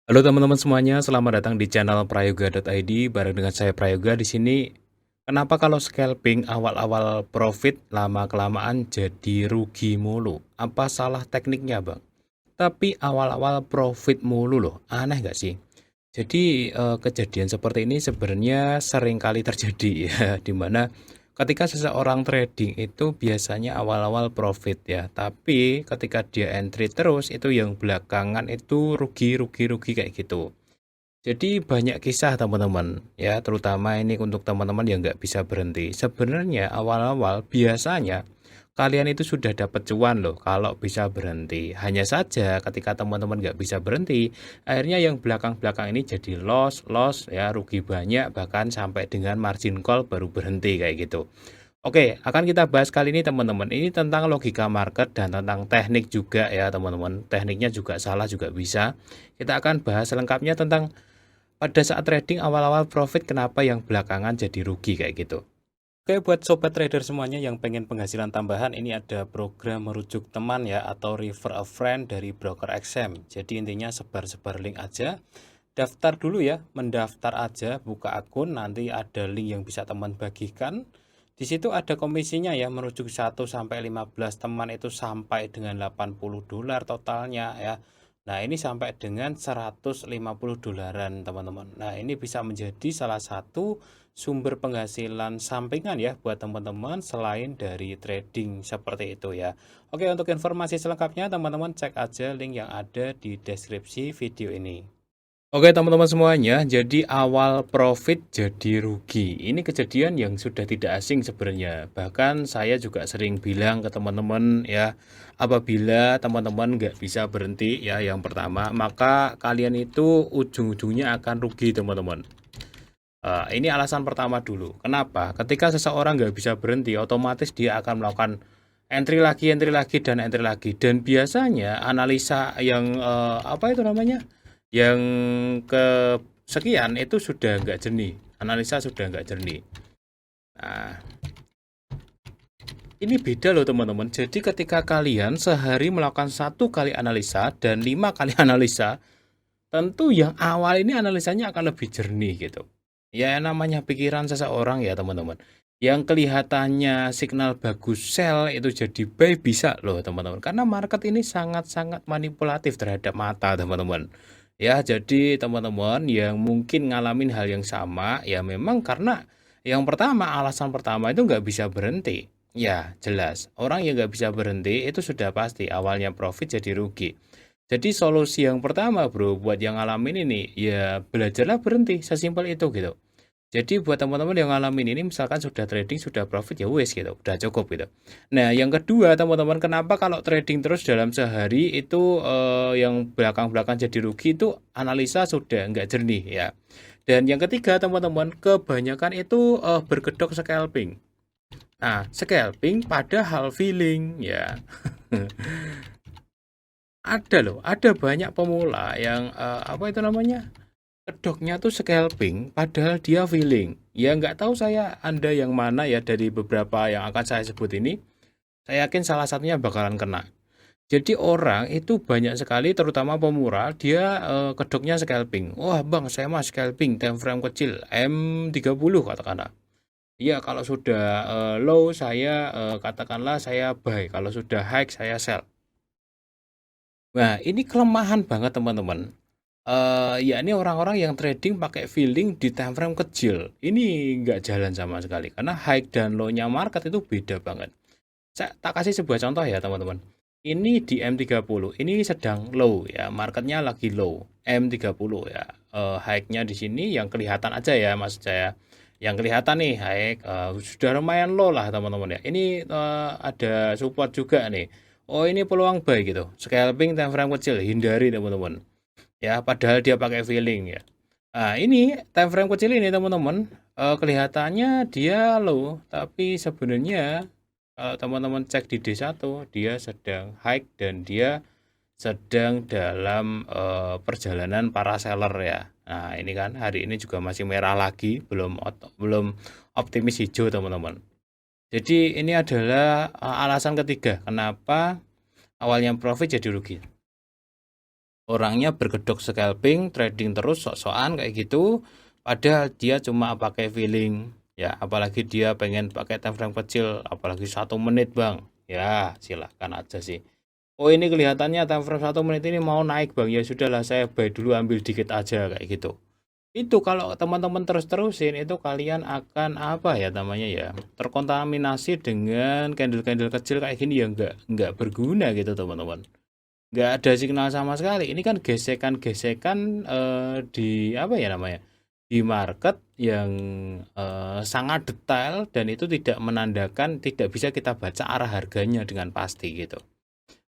Halo teman-teman semuanya, selamat datang di channel prayoga.id bareng dengan saya Prayoga di sini. Kenapa kalau scalping awal-awal profit lama-kelamaan jadi rugi mulu? Apa salah tekniknya, Bang? Tapi awal-awal profit mulu loh, aneh nggak sih? Jadi, kejadian seperti ini sebenarnya sering kali terjadi ya, di mana ketika seseorang trading itu biasanya awal-awal profit ya, tapi ketika dia entry terus itu yang belakangan itu rugi rugi rugi kayak gitu. Jadi banyak kisah teman-teman ya, terutama ini untuk teman-teman yang nggak bisa berhenti. Sebenarnya awal-awal biasanya kalian itu sudah dapat cuan loh kalau bisa berhenti. Hanya saja ketika teman-teman nggak bisa berhenti, akhirnya yang belakang-belakang ini jadi loss ya, rugi banyak bahkan sampai dengan margin call baru berhenti kayak gitu. Oke, akan kita bahas kali ini teman-teman. Ini tentang logika market dan tentang teknik juga ya teman-teman. Tekniknya juga salah juga bisa. Kita akan bahas selengkapnya tentang pada saat trading awal-awal profit kenapa yang belakangan jadi rugi kayak gitu. Oke, buat sobat trader semuanya yang pengen penghasilan tambahan, ini ada program merujuk teman ya atau refer a friend dari broker XM. Jadi intinya sebar-sebar link aja. Daftar dulu ya, mendaftar aja, buka akun, nanti ada link yang bisa teman bagikan. Di situ ada komisinya ya, merujuk 1 sampai 15 teman itu sampai dengan 80 dolar totalnya ya. Nah, ini sampai dengan 150 dolaran, teman-teman. Nah, ini bisa menjadi salah satu sumber penghasilan sampingan ya buat teman-teman selain dari trading seperti itu ya. Oke, untuk informasi selengkapnya teman-teman cek aja link yang ada di deskripsi video ini. Oke teman-teman semuanya, jadi awal profit jadi rugi. Ini kejadian yang sudah tidak asing sebenarnya. Bahkan saya juga sering bilang ke teman-teman ya, apabila teman-teman nggak bisa berhenti ya yang pertama, maka kalian itu ujung-ujungnya akan rugi teman-teman. Ini alasan pertama dulu. Kenapa? Ketika seseorang nggak bisa berhenti, otomatis dia akan melakukan entry lagi, dan entry lagi. Dan biasanya analisa yang apa itu namanya? Yang kesekian itu sudah nggak jernih. Analisa sudah nggak jernih. Nah, ini beda loh teman-teman. Jadi ketika kalian sehari melakukan 1 kali analisa dan 5 kali analisa, tentu yang awal ini analisanya akan lebih jernih gitu. Ya namanya pikiran seseorang ya teman-teman. Yang kelihatannya signal bagus sell itu jadi buy bisa loh teman-teman. Karena market ini sangat-sangat manipulatif terhadap mata teman-teman. Ya jadi teman-teman yang mungkin ngalamin hal yang sama ya memang karena yang pertama alasan pertama itu nggak bisa berhenti. Ya jelas orang yang nggak bisa berhenti itu sudah pasti awalnya profit jadi rugi. Jadi solusi yang pertama bro buat yang ngalamin ini ya belajarlah berhenti sesimpel itu gitu. Jadi buat teman-teman yang ngalamin ini misalkan sudah trading sudah profit ya wes gitu udah cukup gitu. Nah yang kedua teman-teman kenapa kalau trading terus dalam sehari itu yang belakang-belakang jadi rugi itu analisa sudah nggak jernih ya. Dan yang ketiga teman-teman kebanyakan itu berkedok scalping. Nah scalping padahal feeling ya. Ada loh, ada banyak pemula yang apa itu namanya? Kedoknya tuh scalping, padahal dia feeling. Ya nggak tahu saya Anda yang mana ya dari beberapa yang akan saya sebut ini. Saya yakin salah satunya bakalan kena. Jadi orang itu banyak sekali, terutama pemula, dia kedoknya scalping. Wah bang, saya mah scalping, time frame kecil, M30 katakanlah. Iya, kalau sudah low saya katakanlah saya buy, kalau sudah high saya sell. Nah, ini kelemahan banget teman-teman. Ya ini orang-orang yang trading pakai feeling di time frame kecil. Ini nggak jalan sama sekali karena high dan low-nya market itu beda banget. Saya tak kasih sebuah contoh ya teman-teman. Ini di M30, ini sedang low ya, marketnya lagi low. M30 ya. High-nya di sini yang kelihatan aja ya maksud saya. Yang kelihatan nih high sudah lumayan low lah teman-teman ya. Ini ada support juga nih. Oh ini peluang buy gitu. Scalping time frame kecil, hindari teman-teman. Ya, padahal dia pakai feeling ya. Nah, ini time frame kecil ini teman-teman, kelihatannya dia low, tapi sebenarnya kalau teman-teman cek di D1 dia sedang high dan dia sedang dalam perjalanan para seller ya. Nah, ini kan hari ini juga masih merah lagi, belum optimis hijau teman-teman. Jadi ini adalah alasan ketiga kenapa awalnya profit jadi rugi. orangnya berkedok scalping, trading terus sok-sokan kayak gitu, padahal dia cuma pakai feeling. Ya, apalagi dia pengen pakai time frame kecil, apalagi 1 menit bang. Ya, silahkan aja sih. Oh ini kelihatannya time frame 1 menit ini mau naik bang. Ya sudahlah saya buy dulu ambil dikit aja kayak gitu. Itu kalau teman-teman terus-terusin itu kalian akan apa ya namanya ya terkontaminasi dengan candle-candle kecil kayak gini ya nggak berguna gitu teman-teman. Nggak ada signal sama sekali. Ini kan gesekan-gesekan di apa ya namanya di market yang sangat detail dan itu tidak menandakan tidak bisa kita baca arah harganya dengan pasti gitu.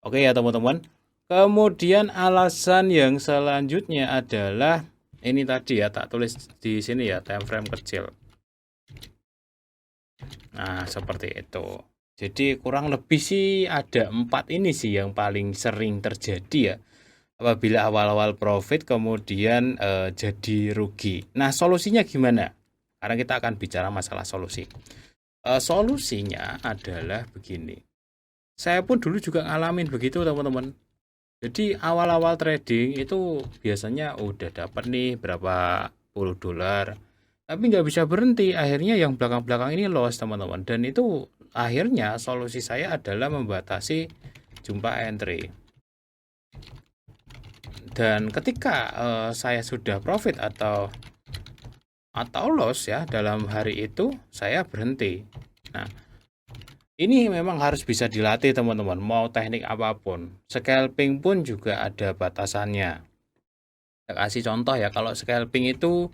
Oke ya teman-teman. Kemudian alasan yang selanjutnya adalah ini tadi ya tak tulis di sini ya time frame kecil. Nah, seperti itu. Jadi kurang lebih sih ada 4 ini sih yang paling sering terjadi ya. Apabila awal-awal profit kemudian jadi rugi. Nah, solusinya gimana? Karena kita akan bicara masalah solusi. Solusinya adalah begini. Saya pun dulu juga ngalamin begitu teman-teman. Jadi awal-awal trading itu biasanya udah dapat nih berapa puluh dolar, tapi nggak bisa berhenti. Akhirnya yang belakang-belakang ini loss teman-teman. Dan itu akhirnya solusi saya adalah membatasi jumlah entry. Dan ketika saya sudah profit atau loss ya dalam hari itu saya berhenti. Nah, ini memang harus bisa dilatih teman-teman, mau teknik apapun. Scalping pun juga ada batasannya. Saya kasih contoh ya, kalau scalping itu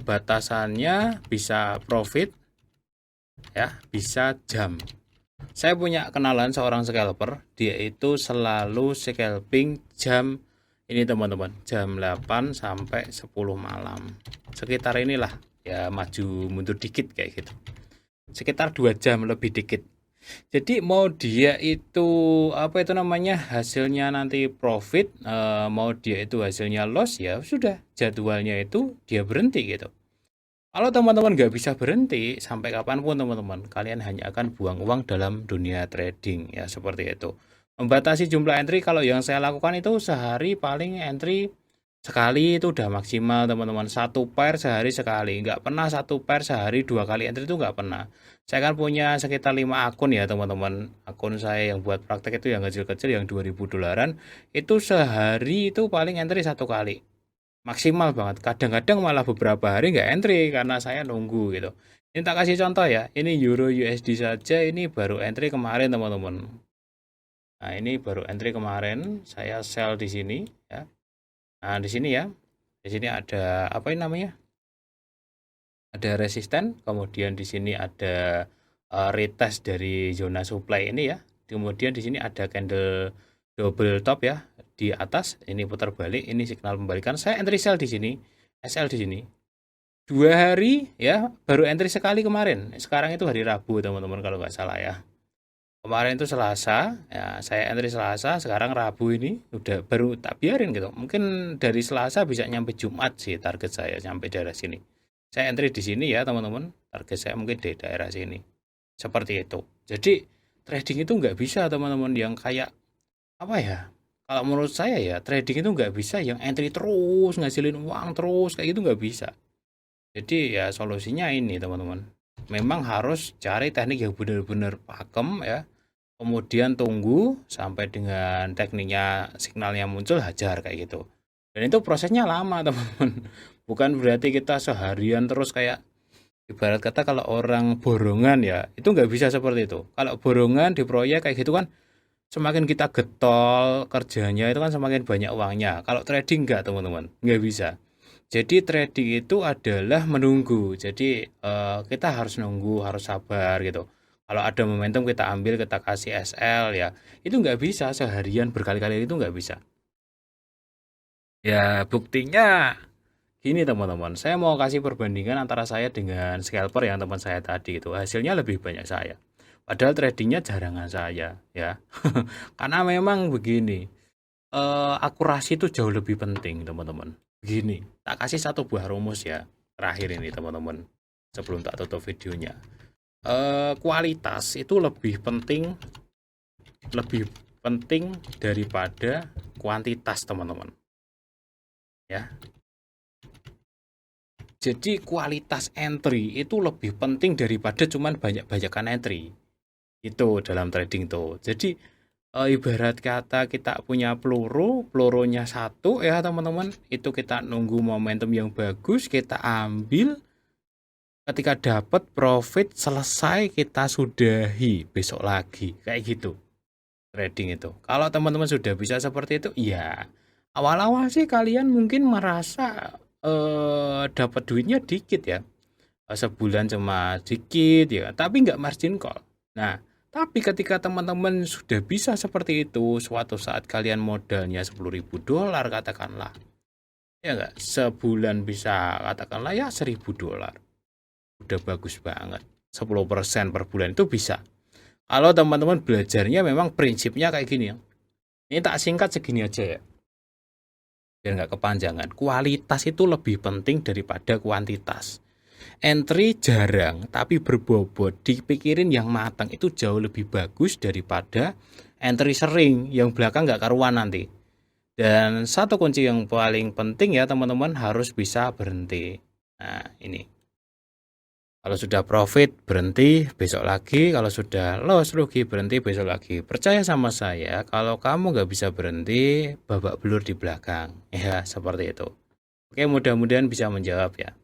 batasannya bisa profit ya, bisa jam. Saya punya kenalan seorang scalper, dia itu selalu scalping jam ini teman-teman, jam 8 sampai 10 malam. Sekitar inilah, ya maju mundur dikit kayak gitu. Sekitar 2 jam lebih dikit. Jadi mau dia itu apa itu namanya hasilnya nanti profit, mau dia itu hasilnya loss ya sudah jadwalnya itu dia berhenti gitu. Kalau teman-teman nggak bisa berhenti sampai kapanpun teman-teman, kalian hanya akan buang uang dalam dunia trading ya seperti itu. Membatasi jumlah entry kalau yang saya lakukan itu sehari paling entry sekali itu udah maksimal teman-teman. Satu pair sehari sekali, nggak pernah satu pair sehari 2 kali entry itu nggak pernah. Saya kan punya sekitar 5 akun ya teman-teman. Akun saya yang buat praktek itu yang kecil-kecil yang 2000 dolaran itu sehari itu paling entry 1 kali maksimal banget. Kadang-kadang malah beberapa hari nggak entry karena saya nunggu gitu. Ini tak kasih contoh ya. Ini Euro USD saja ini baru entry kemarin teman-teman. Nah, ini baru entry kemarin. Saya sell di sini ya. Nah, di sini ya. Di sini ada apa ini namanya? Ada resisten, kemudian di sini ada retest dari zona supply ini ya. Kemudian di sini ada candle double top ya di atas. Ini putar balik, ini signal pembalikan. Saya entry sell di sini, SL di sini. 2 hari ya, baru entry sekali kemarin. Sekarang itu hari Rabu teman-teman kalau nggak salah ya. Kemarin itu Selasa, ya saya entry Selasa, sekarang Rabu ini udah baru tak biarin gitu. Mungkin dari Selasa bisa nyampe Jumat sih target saya sampai daerah sini. Saya entry di sini ya teman-teman. Target saya mungkin di daerah sini. Seperti itu. Jadi trading itu nggak bisa teman-teman yang kayak apa ya? Kalau menurut saya ya trading itu nggak bisa yang entry terus ngasilin uang terus kayak gitu nggak bisa. Jadi ya solusinya ini teman-teman. Memang harus cari teknik yang benar-benar pakem ya. Kemudian tunggu sampai dengan tekniknya signalnya muncul hajar kayak gitu. Dan itu prosesnya lama teman-teman. Bukan berarti kita seharian terus kayak ibarat kata kalau orang borongan ya itu nggak bisa seperti itu. Kalau borongan di proyek kayak gitu kan semakin kita getol kerjanya itu kan semakin banyak uangnya. Kalau trading nggak teman-teman, nggak bisa. Jadi trading itu adalah menunggu. Jadi kita harus nunggu, harus sabar gitu. Kalau ada momentum kita ambil, kita kasih SL ya. Itu nggak bisa seharian berkali-kali itu nggak bisa. Ya buktinya gini teman-teman. Saya mau kasih perbandingan antara saya dengan scalper yang teman saya tadi itu. Hasilnya lebih banyak saya. Padahal tradingnya jarangan saya ya. Karena memang begini. Akurasi itu jauh lebih penting teman-teman. Begini, tak kasih satu buah rumus ya. Terakhir ini teman-teman. Sebelum tak tutup videonya. Kualitas itu lebih penting, lebih penting daripada kuantitas, teman-teman. Ya. Jadi kualitas entry itu lebih penting daripada cuman banyak-banyakan entry. Itu dalam trading tuh. Jadi ibarat kata kita punya pelurunya satu ya teman-teman. Itu kita nunggu momentum yang bagus, kita ambil. Ketika dapat profit selesai kita sudahi besok lagi. Kayak gitu trading itu. Kalau teman-teman sudah bisa seperti itu, ya awal-awal sih kalian mungkin merasa dapat duitnya dikit ya. Sebulan cuma dikit ya, tapi nggak margin call. Nah, tapi ketika teman-teman sudah bisa seperti itu, suatu saat kalian modalnya $10.000 katakanlah. Ya nggak? Sebulan bisa katakanlah ya $1.000. Udah bagus banget. 10% per bulan itu bisa. Kalau teman-teman belajarnya memang prinsipnya kayak gini ya. Ini tak singkat segini aja ya. Biar nggak kepanjangan. Kualitas itu lebih penting daripada kuantitas. Entry jarang tapi berbobot, dipikirin yang matang itu jauh lebih bagus daripada entry sering yang belakang nggak karuan nanti. Dan satu kunci yang paling penting ya teman-teman, harus bisa berhenti. Nah ini, kalau sudah profit berhenti besok lagi, kalau sudah loss rugi berhenti besok lagi. Percaya sama saya, kalau kamu nggak bisa berhenti babak belur di belakang ya, seperti itu. Oke, mudah-mudahan bisa menjawab ya.